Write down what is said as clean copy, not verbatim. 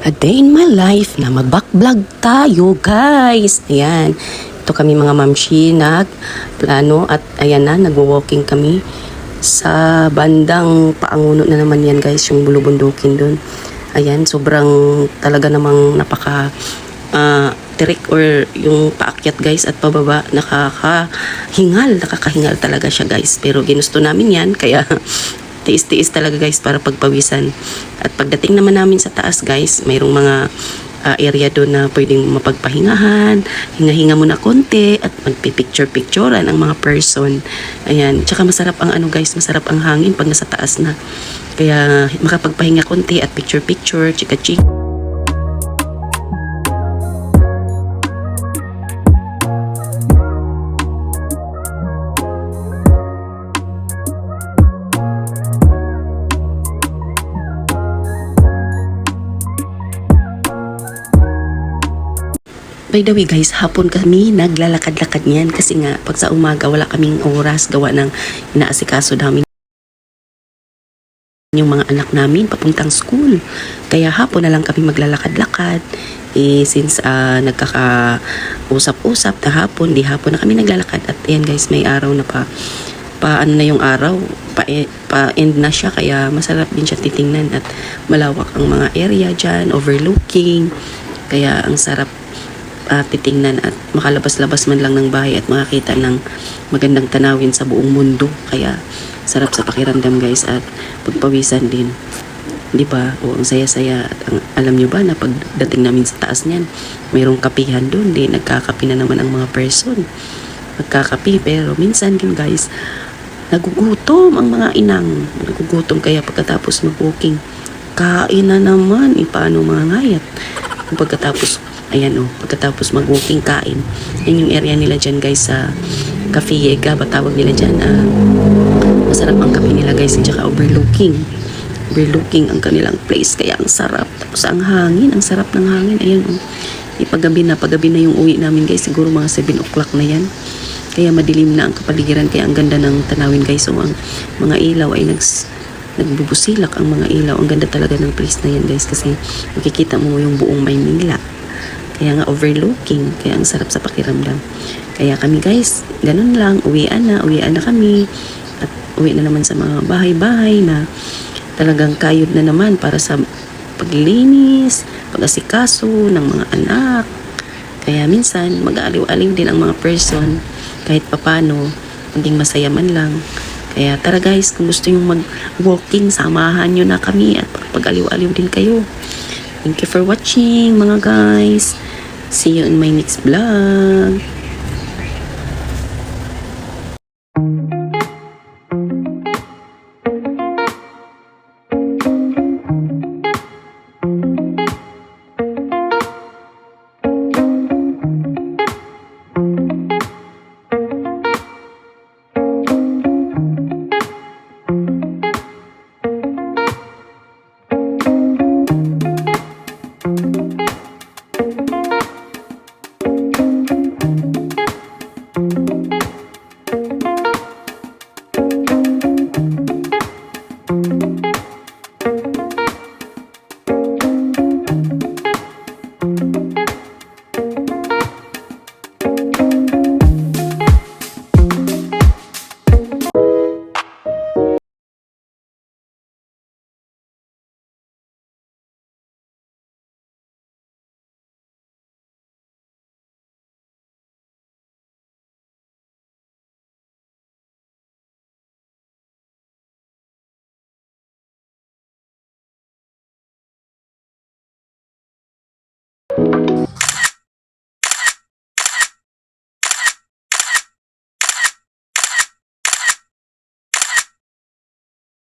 A day in my life na mag-back-vlog tayo, guys. Ayan. Ito kami mga mamshi plano at ayan na, nagwo-walking kami sa bandang Paanguno na naman yan, guys, yung bulubundukin doon. Ayan, sobrang talaga namang napaka tirik or yung paakyat, guys, at pababa, nakakahingal talaga siya, guys. Pero ginusto namin yan, kaya tiis-tiis talaga, guys, para pagpawisan. At pagdating naman namin sa taas, guys, mayroong mga area doon na pwedeng mapagpahingahan, hinga-hinga muna konti at magpipicture-picturean ang mga person. Ayan, tsaka masarap ang guys, masarap ang hangin pag nasa taas na. Kaya makapagpahinga konti at picture-picture, chika-chika. By the way, guys, hapon kami naglalakad-lakad niyan kasi nga pag sa umaga wala kaming oras gawa ng inaasikaso namin yung mga anak namin papuntang school. Kaya hapon na lang kami maglalakad-lakad. Since nagkakausap-usap na hapon, di hapon na kami naglalakad. At ayan, guys, may araw na ano na yung araw, pa-end na siya, kaya masarap din siya titingnan at malawak ang mga area dyan, overlooking. Kaya ang sarap titingnan at makalabas-labas man lang ng bahay at makakita ng magandang tanawin sa buong mundo. Kaya sarap sa pakiramdam, guys, at pagpawisan din, di ba? O ang saya-saya. At alam nyo ba na pagdating namin sa taas niyan, mayroong kapihan doon, di nagkakapi na naman ang mga person, magkakapi. Pero minsan din, guys, nagugutom ang mga inang, nagugutom, kaya pagkatapos mag-walking, kain na naman. Paano mga ngayat kung pagkatapos, ayan pagkatapos mag-walking, kain. Yan yung area nila dyan, guys, sa Cafe Yega, tawag nila dyan. Masarap ang kape nila, guys, at saka overlooking ang kanilang place, kaya ang sarap. Tapos ang hangin, ang sarap ng hangin. Ayan paggabi na yung uwi namin, guys, siguro mga 7 o'clock na yan, kaya madilim na ang kapaligiran, kaya ang ganda ng tanawin, guys. So ang mga ilaw ay nagbubusilak ang mga ilaw. Ang ganda talaga ng place na yan, guys, kasi makikita mo yung buong Maynila. Kaya nga overlooking, kaya ang sarap sa pakiramdam. Kaya kami, guys, ganun lang, uwian na kami. At uwi na naman sa mga bahay-bahay na talagang kayod na naman para sa paglinis, pag-asikaso ng mga anak. Kaya minsan, mag-aaliw-aliw din ang mga person, kahit papano, maging masaya man lang. Kaya tara, guys, kung gusto nyo mag-walking, samahan nyo na kami at pag-aliw-aliw din kayo. Thank you for watching, mga guys. See you in my next vlog.